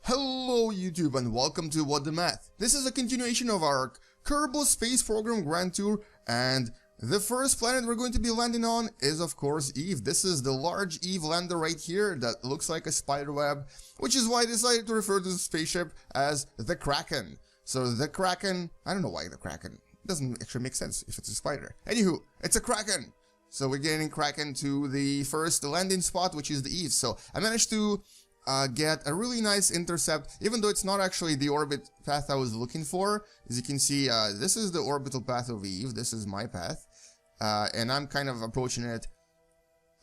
Hello YouTube and welcome to What the Math. This is a continuation of our Kerbal Space program Grand Tour, and the first planet we're going to be landing on is of course Eve. This is the large Eve lander right here that looks like a spider web, which is why I decided to refer to the spaceship as the Kraken. So the Kraken, I don't know why the Kraken, it doesn't actually make sense if it's a spider. Anywho, it's a Kraken. So we're getting Kraken to the first landing spot, which is the Eve. So I managed to get a really nice intercept, even though it's not actually the orbit path I was looking for. As you can see, this is the orbital path of Eve, this is my path, and I'm kind of approaching it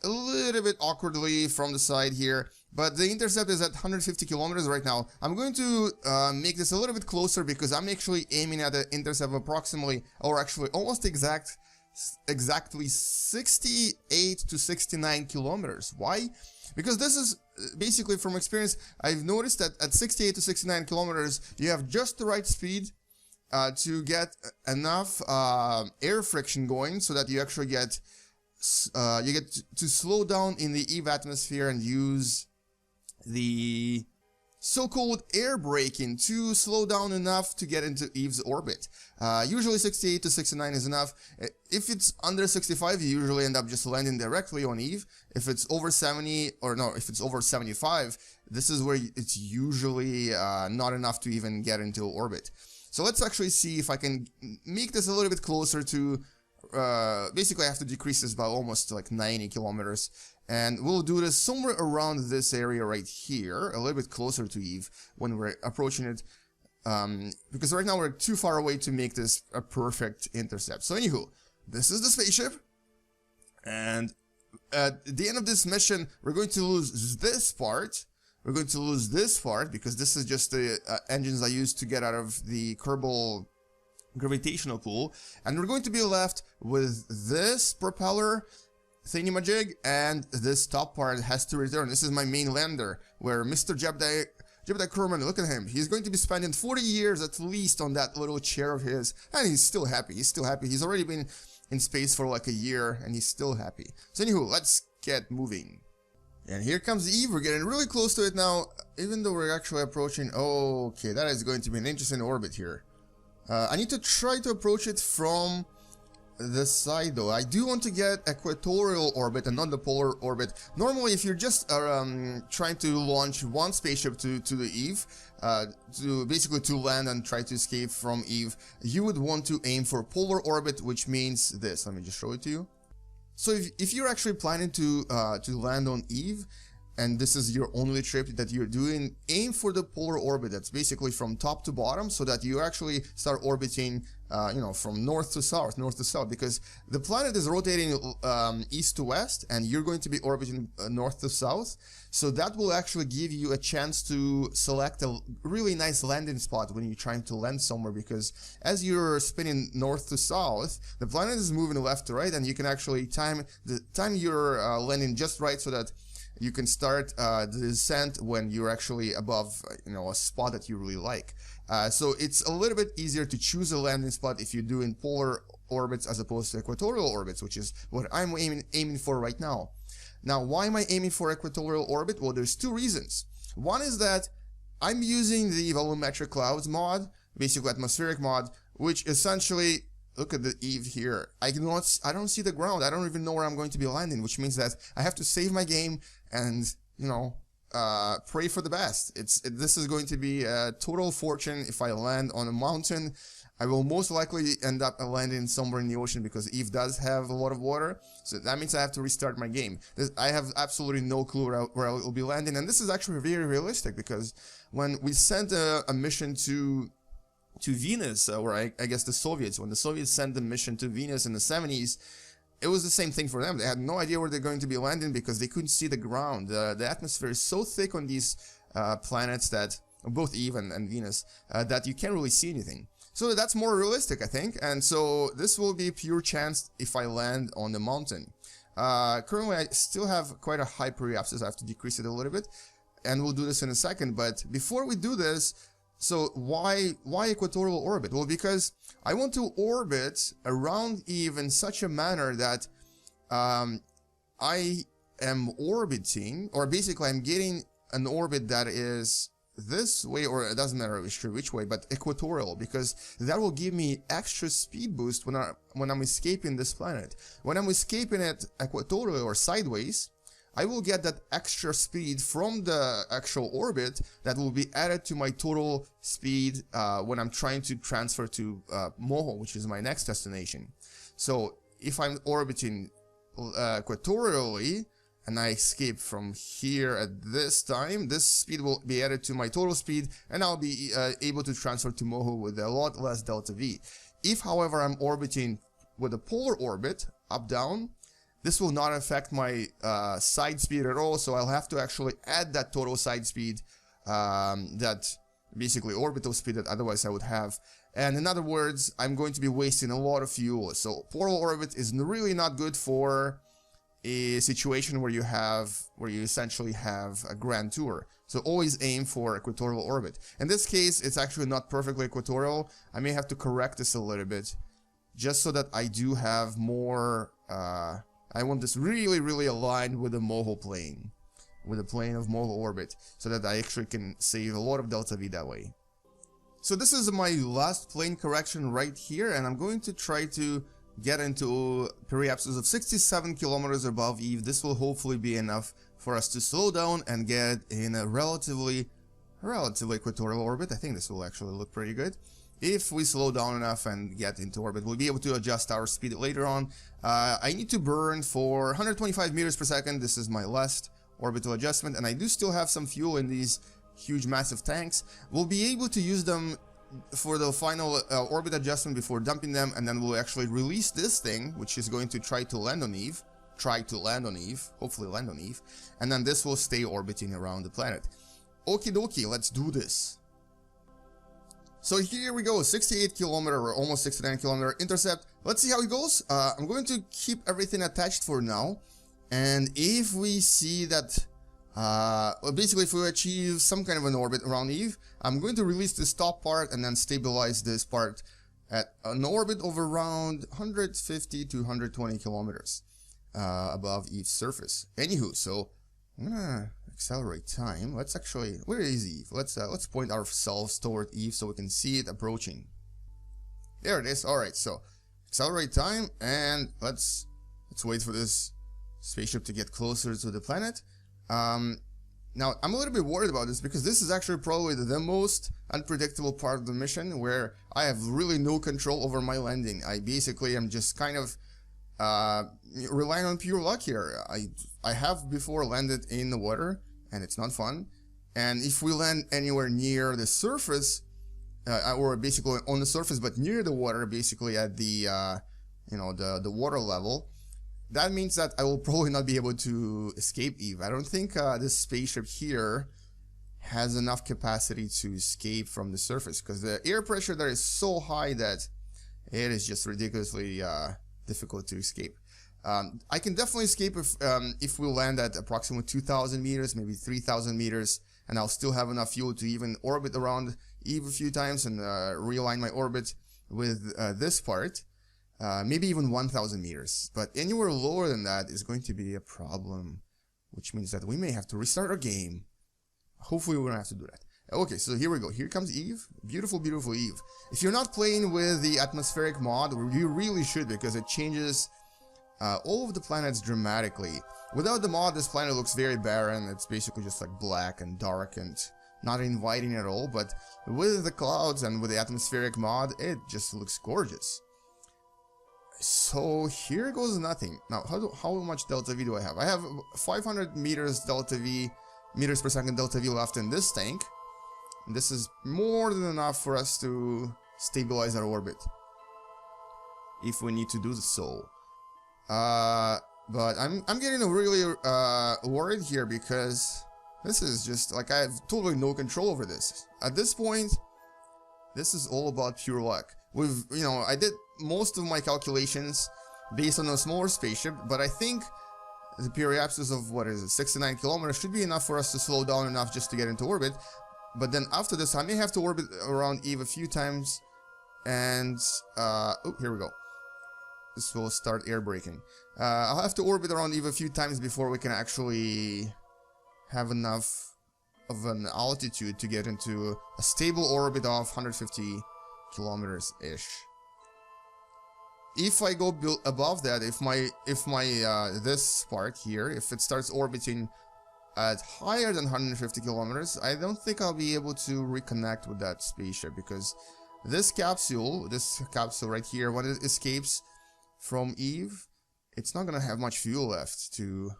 a little bit awkwardly from the side here, but the intercept is at 150 kilometers right now. I'm going to make this a little bit closer because I'm actually aiming at an intercept of approximately, or actually almost exactly 68 to 69 kilometers. Why? Because this is basically, from experience, I've noticed that at 68 to 69 kilometers, you have just the right speed to get enough air friction going so that you actually get to slow down in the Eve atmosphere and use the so-called air braking to slow down enough to get into Eve's orbit. Usually 68 to 69 is enough. If it's under 65, you usually end up just landing directly on Eve. If it's over 70, or no, if it's over 75, this is where it's usually not enough to even get into orbit. So let's actually see if I can make this a little bit closer to, basically I have to decrease this by almost like 90 kilometers. And we'll do this somewhere around this area right here, a little bit closer to Eve when we're approaching it, because right now we're too far away to make this a perfect intercept. So anywho, this is the spaceship, and at the end of this mission, we're going to lose this part. We're going to lose this part because this is just the engines I used to get out of the Kerbal gravitational pool, and we're going to be left with this propeller thingamajig, and this top part has to return. This is my main lander, where Mr. Jebediah Kerbin, look at him, he's going to be spending 40 years at least on that little chair of his, and he's still happy, he's already been in space for like a year, and he's still happy. So anywho, let's get moving. And here comes Eve, we're getting really close to it now, even though we're actually approaching, okay, that is going to be an interesting orbit here. I need to try to approach it from the side though. I do want to get equatorial orbit and not the polar orbit. Normally, if you're just trying to launch one spaceship to the Eve, basically to land and try to escape from Eve, you would want to aim for polar orbit, which means this. Let me just show it to you. So if you're actually planning to land on Eve, and this is your only trip that you're doing, aim for the polar orbit. That's basically from top to bottom, so that you actually start orbiting, you know, from north to south, because the planet is rotating east to west, and you're going to be orbiting north to south. So that will actually give you a chance to select a really nice landing spot when you're trying to land somewhere, because as you're spinning north to south, the planet is moving left to right, and you can actually time your landing just right so that you can start the descent when you're actually above, you know, a spot that you really like. So it's a little bit easier to choose a landing spot if you're doing polar orbits as opposed to equatorial orbits, which is what I'm aiming for right now. Now, why am I aiming for equatorial orbit? Well, there's two reasons. One is that I'm using the volumetric clouds mod, basically atmospheric mod, which essentially, look at the Eve here. I don't see the ground. I don't even know where I'm going to be landing, which means that I have to save my game and, you know, pray for the best. This is going to be a total fortune if I land on a mountain. I will most likely end up landing somewhere in the ocean because Eve does have a lot of water. So that means I have to restart my game. I have absolutely no clue where I will be landing. And this is actually very realistic because when we sent a mission to Venus, or I guess the Soviets, when the Soviets sent the mission to Venus in the 70s, it was the same thing for them. They had no idea where they're going to be landing because they couldn't see the ground. The atmosphere is so thick on these planets, that both Eve and Venus, that you can't really see anything. So that's more realistic, I think, and so this will be pure chance if I land on the mountain. Currently I still have quite a high periapsis. I have to decrease it a little bit, and we'll do this in a second. But before we do this, So why equatorial orbit? Well, because I want to orbit around Eve in such a manner that I am orbiting, or basically I'm getting an orbit that is this way, or it doesn't matter which way, but equatorial, because that will give me extra speed boost when I'm escaping this planet. When I'm escaping it equatorially or sideways, I will get that extra speed from the actual orbit that will be added to my total speed when I'm trying to transfer to Moho, which is my next destination. So if I'm orbiting equatorially and I escape from here at this time, this speed will be added to my total speed, and I'll be able to transfer to Moho with a lot less delta V. If, however, I'm orbiting with a polar orbit, up-down, this will not affect my side speed at all, so I'll have to actually add that total side speed, that basically orbital speed that otherwise I would have. And in other words, I'm going to be wasting a lot of fuel. So polar orbit is really not good for a situation where you essentially have a Grand Tour. So always aim for equatorial orbit. In this case, it's actually not perfectly equatorial. I may have to correct this a little bit, just so that I do have more. I want this really aligned with the Moho plane, with the plane of Moho orbit, so that I actually can save a lot of delta V that way. So this is my last plane correction right here, and I'm going to try to get into periapsis of 67 kilometers above Eve. This will hopefully be enough for us to slow down and get in a relatively equatorial orbit. I think this will actually look pretty good. If we slow down enough and get into orbit, we'll be able to adjust our speed later on. I need to burn for 125 meters per second. This is my last orbital adjustment, and I do still have some fuel in these huge massive tanks. We'll be able to use them for the final orbit adjustment before dumping them, and then we'll actually release this thing, which is going to try to land on Eve, hopefully land on Eve, and then this will stay orbiting around the planet. Okie dokie, let's do this. So here we go, 68 kilometer or almost 69 kilometer intercept. Let's see how it goes. I'm going to keep everything attached for now, and if we see that basically if we achieve some kind of an orbit around Eve, I'm going to release this top part and then stabilize this part at an orbit of around 150 to 120 kilometers above Eve's surface. Anywho, so I'm gonna accelerate time. Let's actually, where is Eve? Let's point ourselves toward Eve so we can see it approaching. There it is. All right, so accelerate time, and let's wait for this spaceship to get closer to the planet. Now, I'm a little bit worried about this because this is actually probably the most unpredictable part of the mission, where I have really no control over my landing. I basically am just kind of relying on pure luck here. I have before landed in the water, and it's not fun. And if we land anywhere near the surface, or basically on the surface but near the water, basically at the the water level, that means that I will probably not be able to escape Eve. I don't think this spaceship here has enough capacity to escape from the surface, because the air pressure there is so high that it is just ridiculously difficult to escape. I can definitely escape if we land at approximately 2,000 meters, maybe 3,000 meters, and I'll still have enough fuel to even orbit around Eve a few times and realign my orbit with this part. Maybe even 1,000 meters, but anywhere lower than that is going to be a problem, which means that we may have to restart our game. Hopefully we don't have to do that. Okay, so here we go. Here comes Eve. Beautiful, beautiful Eve. If you're not playing with the atmospheric mod, you really should, because it changes all of the planets dramatically. Without the mod, this planet looks very barren. It's basically just like black and dark and not inviting at all, but with the clouds and with the atmospheric mod, it just looks gorgeous. So here goes nothing. Now, how much delta V do I have? I have 500 meters per second delta V left in this tank. This is more than enough for us to stabilize our orbit, if we need to do so. But I'm getting really worried here, because this is just like I have totally no control over this. At this point, this is all about pure luck. I did most of my calculations based on a smaller spaceship, but I think the periapsis of, 69 kilometers should be enough for us to slow down enough just to get into orbit. But then after this, I may have to orbit around Eve a few times. And, oh, here we go. This will start air braking. I'll have to orbit around Eve a few times before we can actually have enough of an altitude to get into a stable orbit of 150 kilometers-ish. If I go above that, if my this part here, if it starts orbiting at higher than 150 kilometers, I don't think I'll be able to reconnect with that spaceship, because this capsule right here, when it escapes from Eve, it's not gonna have much fuel left to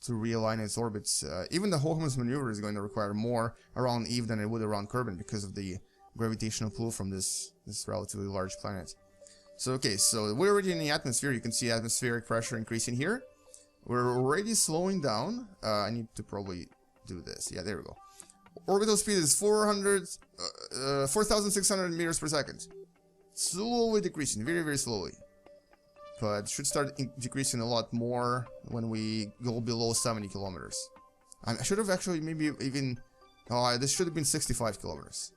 realign its orbits. Even the Hoheim's maneuver is going to require more around Eve than it would around Kerbin because of the gravitational pull from this relatively large planet. So okay, so we're already in the atmosphere. You can see atmospheric pressure increasing here. We're already slowing down. I need to probably do this. Yeah, there we go. Orbital speed is 4,600 meters per second. Slowly decreasing, very, very slowly. But should start decreasing a lot more when we go below 70 kilometers. I should have actually maybe even... Oh, this should have been 65 kilometers.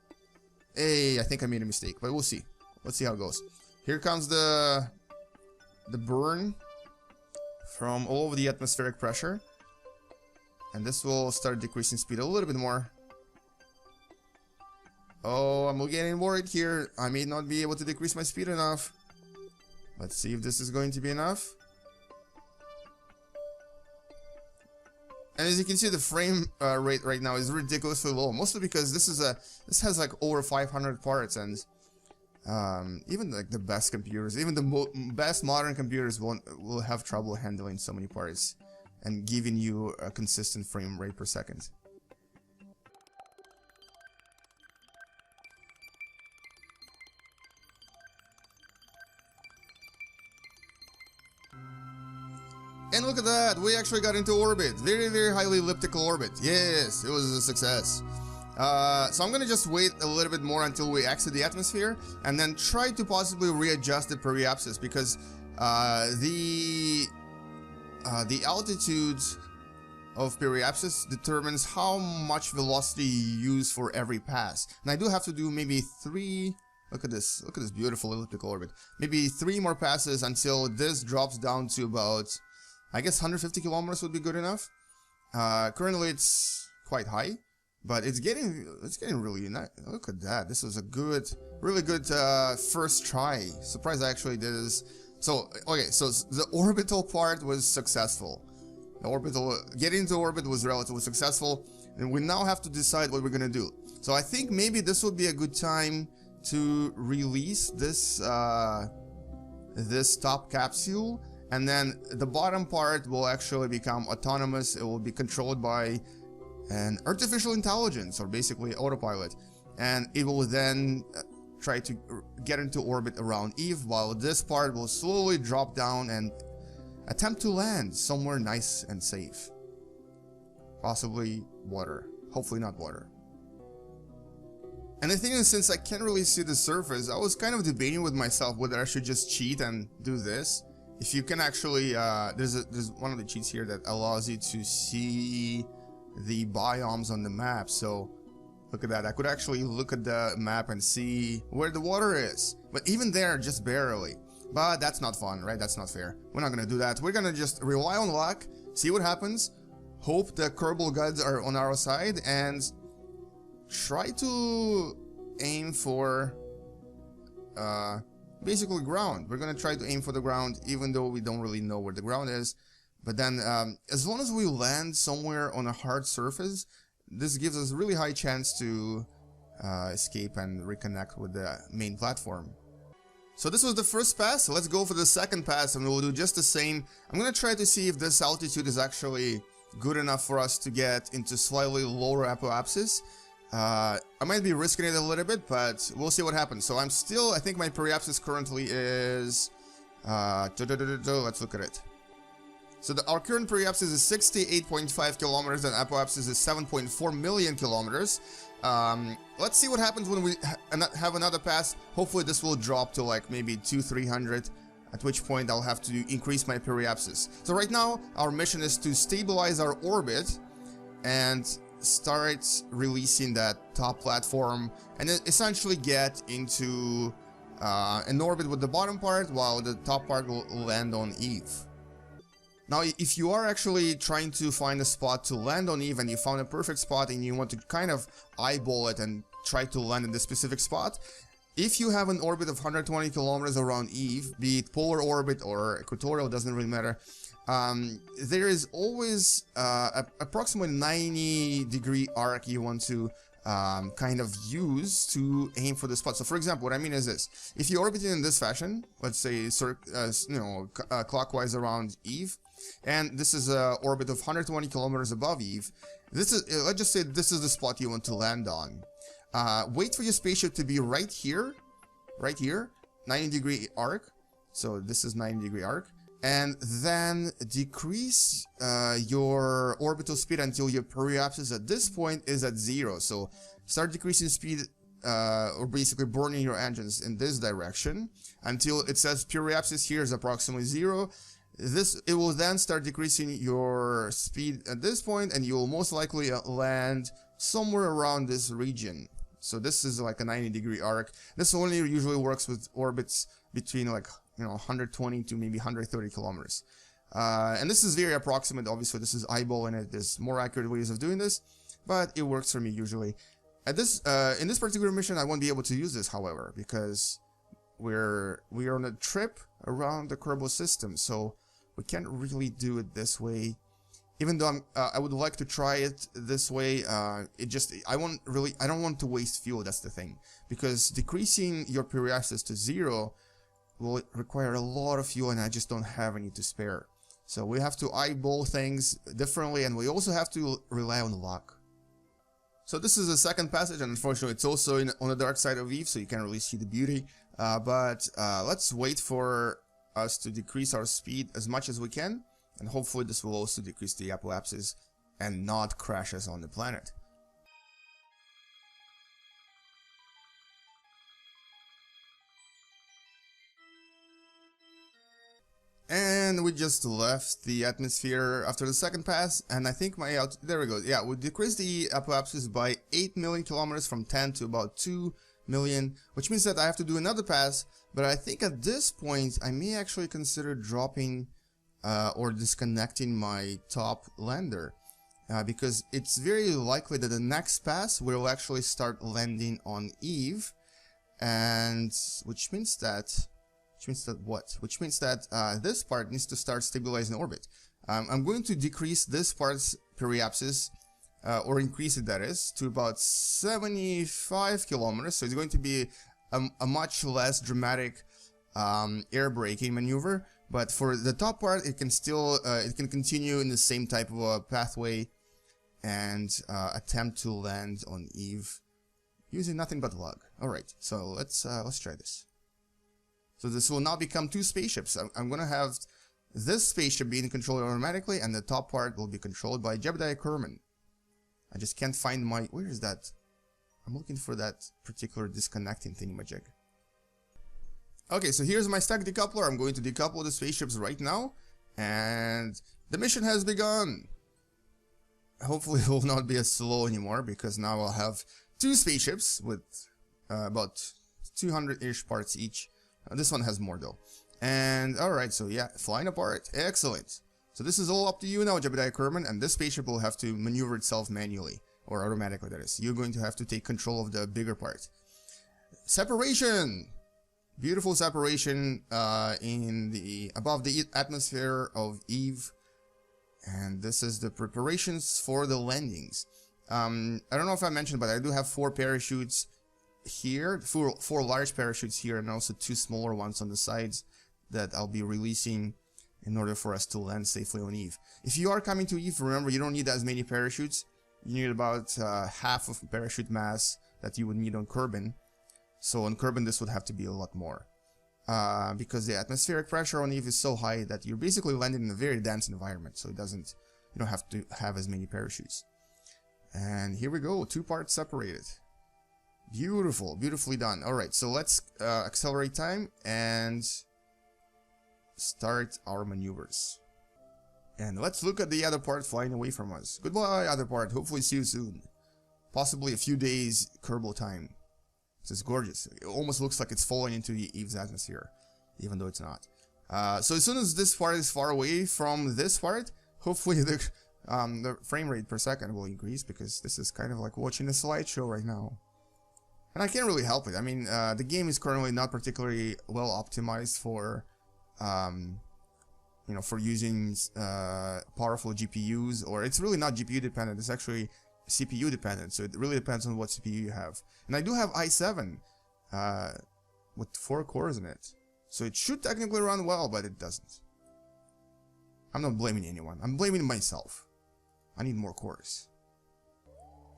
Hey, I think I made a mistake, but we'll see. Let's see how it goes. Here comes the burn from all over the atmospheric pressure. And this will start decreasing speed a little bit more. Oh, I'm getting worried here. I may not be able to decrease my speed enough. Let's see if this is going to be enough. And as you can see, the frame rate right now is ridiculously low, mostly because this has like over 500 parts, and even like the best computers, even the best modern computers will have trouble handling so many parts and giving you a consistent frame rate per second. And look at that, we actually got into orbit. Very, very highly elliptical orbit. Yes, it was a success. So I'm gonna just wait a little bit more until we exit the atmosphere, and then try to possibly readjust the periapsis, because the altitude of periapsis determines how much velocity you use for every pass. And I do have to do maybe 3... Look at this beautiful elliptical orbit. Maybe 3 more passes until this drops down to about... I guess 150 kilometers would be good enough. Currently it's quite high, but it's getting really nice. Look at that. This was a really good first try. Surprised I actually did this. So, okay, so the orbital part was successful. Getting into orbit was relatively successful, and we now have to decide what we're gonna do. So I think maybe this would be a good time to release this top capsule. And then the bottom part will actually become autonomous. It will be controlled by an artificial intelligence, or basically autopilot. And it will then try to get into orbit around Eve, while this part will slowly drop down and attempt to land somewhere nice and safe. Possibly water. Hopefully not water. And the thing is, since I can't really see the surface, I was kind of debating with myself whether I should just cheat and do this. If you can actually, there's one of the cheats here that allows you to see the biomes on the map. So look at that. I could actually look at the map and see where the water is. But even there, just barely. But that's not fun, right? That's not fair. We're not gonna do that. We're gonna just rely on luck, see what happens, hope the Kerbal gods are on our side, and try to aim for, basically ground. We're gonna try to aim for the ground, even though we don't really know where the ground is. But then, as long as we land somewhere on a hard surface, this gives us a really high chance to escape and reconnect with the main platform. So this was the first pass. So let's go for the second pass, and we'll do just the same. I'm gonna try to see if this altitude is actually good enough for us to get into slightly lower apoapsis. I might be risking it a little bit, but we'll see what happens. So I think my periapsis currently is, let's look at it. So our current periapsis is 68.5 kilometers, and apoapsis is 7.4 million kilometers. Let's see what happens when we have another pass. Hopefully this will drop to like maybe 200-300, at which point I'll have to increase my periapsis. So right now, our mission is to stabilize our orbit, and start releasing that top platform and then essentially get into an orbit with the bottom part, while the top part will land on Eve. Now, if you are actually trying to find a spot to land on Eve and you found a perfect spot and you want to kind of eyeball it and try to land in this specific spot, if you have an orbit of 120 kilometers around Eve, be it polar orbit or equatorial, doesn't really matter, there is always approximately 90-degree arc you want to kind of use to aim for the spot. So for example, what I mean is this: if you orbit it in this fashion, let's say clockwise around Eve, and this is an orbit of 120 kilometers above Eve, this is, let's just say this is the spot you want to land on. Wait for your spaceship to be right here, 90-degree arc. So this is 90-degree arc. And then decrease your orbital speed until your periapsis at this point is at 0. So start decreasing speed, or basically burning your engines in this direction until it says periapsis here is approximately 0. It will then start decreasing your speed at this point, and you will most likely land somewhere around this region. So this is like a 90-degree arc. This only usually works with orbits between like 120 to maybe 130 kilometers. And this is very approximate. Obviously, this is eyeballing it. There's more accurate ways of doing this, but it works for me usually. At this, in this particular mission, I won't be able to use this, however, because we are on a trip around the Kerbal system, so we can't really do it this way. Even though I would like to try it this way, I don't want to waste fuel. That's the thing, because decreasing your periapsis to 0 will require a lot of fuel, and I just don't have any to spare. So we have to eyeball things differently, and we also have to rely on luck. So this is the second passage, and unfortunately it's also on the dark side of Eve, so you can't really see the beauty. But let's wait for us to decrease our speed as much as we can, and hopefully this will also decrease the apoapsis and not crash us on the planet. And we just left the atmosphere after the second pass, and I think there we go. Yeah, we decreased the apoapsis by 8 million kilometers from 10 to about 2 million, which means that I have to do another pass, but I think at this point I may actually consider dropping or disconnecting my top lander, because it's very likely that the next pass will actually start landing on Eve, and which means that this part needs to start stabilizing orbit. I'm going to decrease this part's periapsis, or increase it, that is, to about 75 kilometers. So it's going to be a much less dramatic air braking maneuver. But for the top part, it can still it can continue in the same type of a pathway and attempt to land on Eve using nothing but luck. All right, so let's try this. So this will now become 2 spaceships. I'm going to have this spaceship being controlled automatically, and the top part will be controlled by Jebediah Kerbin. I just can't find my... Where is that? I'm looking for that particular disconnecting thingamajig. Okay, so here's my stack decoupler. I'm going to decouple the spaceships right now, and the mission has begun. Hopefully it will not be as slow anymore, because now I'll have 2 spaceships with about 200-ish parts each. This one has more though. And alright, so yeah, flying apart, excellent. So this is all up to you now, Jebediah Kerbin, and this spaceship will have to maneuver itself manually, or automatically, that is. You're going to have to take control of the bigger part. Separation! Beautiful separation above the atmosphere of Eve. And this is the preparations for the landings. I don't know if I mentioned, but I do have 4 parachutes here, 4 large parachutes here, and also 2 smaller ones on the sides that I'll be releasing in order for us to land safely on Eve. If you are coming to Eve, remember, you don't need as many parachutes. You need about half of parachute mass that you would need on Kerbin. So on Kerbin this would have to be a lot more, because the atmospheric pressure on Eve is so high that you're basically landing in a very dense environment, so you don't have to have as many parachutes. And here we go, 2 parts separated. Beautiful, beautifully done. Alright, so let's accelerate time and start our maneuvers. And let's look at the other part flying away from us. Goodbye, other part. Hopefully see you soon. Possibly a few days Kerbal time. This is gorgeous. It almost looks like it's falling into Eve's atmosphere, even though it's not. So as soon as this part is far away from this part, hopefully the frame rate per second will increase, because this is kind of like watching a slideshow right now. And I can't really help it. I mean, the game is currently not particularly well optimized for, you know, for using powerful GPUs, or it's really not GPU dependent, it's actually CPU dependent, so it really depends on what CPU you have. And I do have i7 with 4 cores in it, so it should technically run well, but it doesn't. I'm not blaming anyone, I'm blaming myself. I need more cores.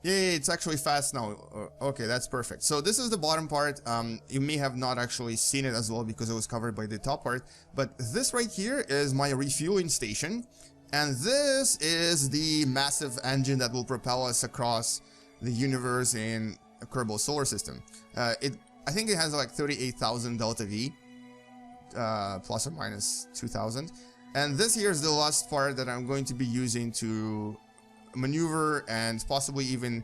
Yay, it's actually fast now. Okay, that's perfect. So this is the bottom part. You may have not actually seen it as well because it was covered by the top part, but this right here is my refueling station, and this is the massive engine that will propel us across the universe in a Kerbal solar system. I think it has like 38,000 delta V, plus or minus 2,000. And this here is the last part that I'm going to be using to maneuver and possibly even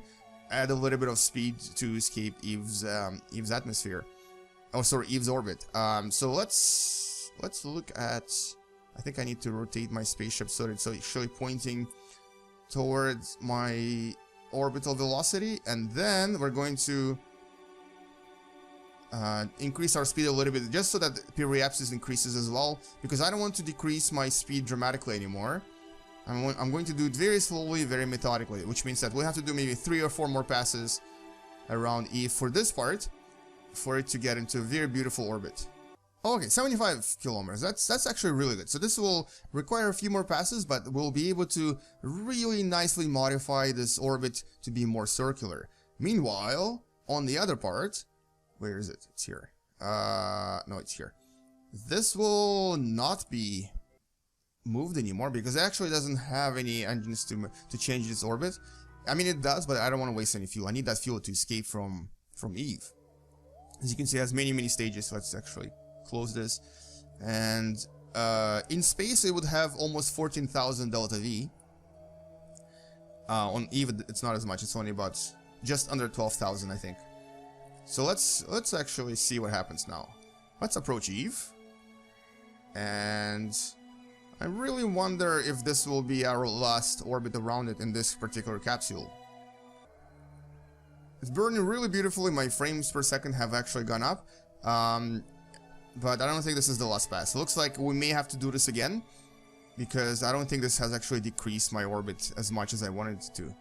add a little bit of speed to escape Eve's atmosphere. Oh, sorry, Eve's orbit. So let's look at. I think I need to rotate my spaceship so it's actually pointing towards my orbital velocity, and then we're going to increase our speed a little bit, just so that the periapsis increases as well, because I don't want to decrease my speed dramatically anymore. I'm going to do it very slowly, very methodically, which means that we'll have to do maybe 3 or 4 more passes around Eve for this part, for it to get into a very beautiful orbit. Okay, 75 kilometers, that's actually really good. So this will require a few more passes, but we'll be able to really nicely modify this orbit to be more circular. Meanwhile, on the other part, where is it? It's here. No, it's here. This will not be moved anymore because it actually doesn't have any engines to change its orbit. I mean, it does, but I don't want to waste any fuel. I need that fuel to escape from Eve. As you can see, it has many stages. So let's actually close this. And in space, it would have almost 14,000 delta V. On Eve, it's not as much. It's only about just under 12,000, I think. So let's actually see what happens now. Let's approach Eve, and I really wonder if this will be our last orbit around it in this particular capsule. It's burning really beautifully. My frames per second have actually gone up, but I don't think this is the last pass. It looks like we may have to do this again, because I don't think this has actually decreased my orbit as much as I wanted it to.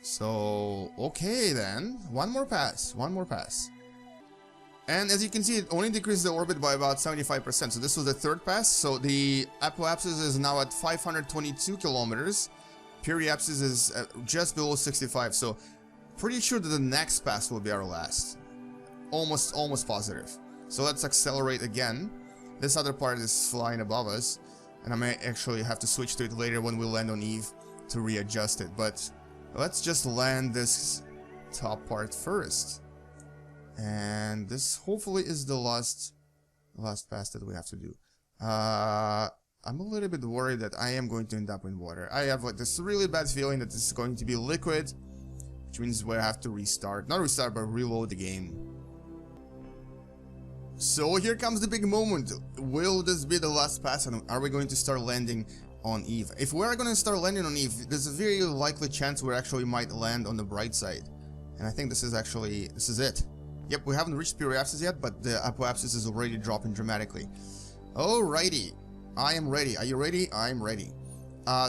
So, okay then, one more pass. And as you can see, it only decreased the orbit by about 75%. So this was the third pass. So the apoapsis is now at 522 kilometers. Periapsis is just below 65. So pretty sure that the next pass will be our last. Almost positive. So let's accelerate again. This other part is flying above us, and I may actually have to switch to it later when we land on Eve to readjust it. But let's just land this top part first. And this hopefully is the last pass that we have to do. I'm a little bit worried that I am going to end up in water. I have like this really bad feeling that this is going to be liquid, which means we have to restart. Not restart, but reload the game. So here comes the big moment. Will this be the last pass, and are we going to start landing on Eve? If we're going to start landing on Eve, there's a very likely chance we actually might land on the bright side. And I think this is it. Yep, we haven't reached periapsis yet, but the apoapsis is already dropping dramatically. Alrighty, I am ready. Are you ready? I'm ready.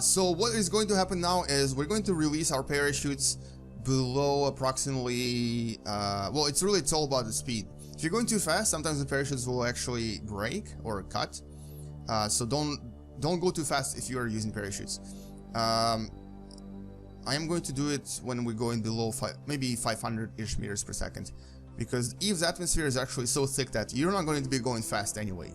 So what is going to happen now is we're going to release our parachutes below approximately, well, it's all about the speed. If you're going too fast, sometimes the parachutes will actually break or cut. So don't go too fast if you are using parachutes. I am going to do it when we're going below maybe 500-ish meters per second. Because Eve's atmosphere is actually so thick that you're not going to be going fast anyway.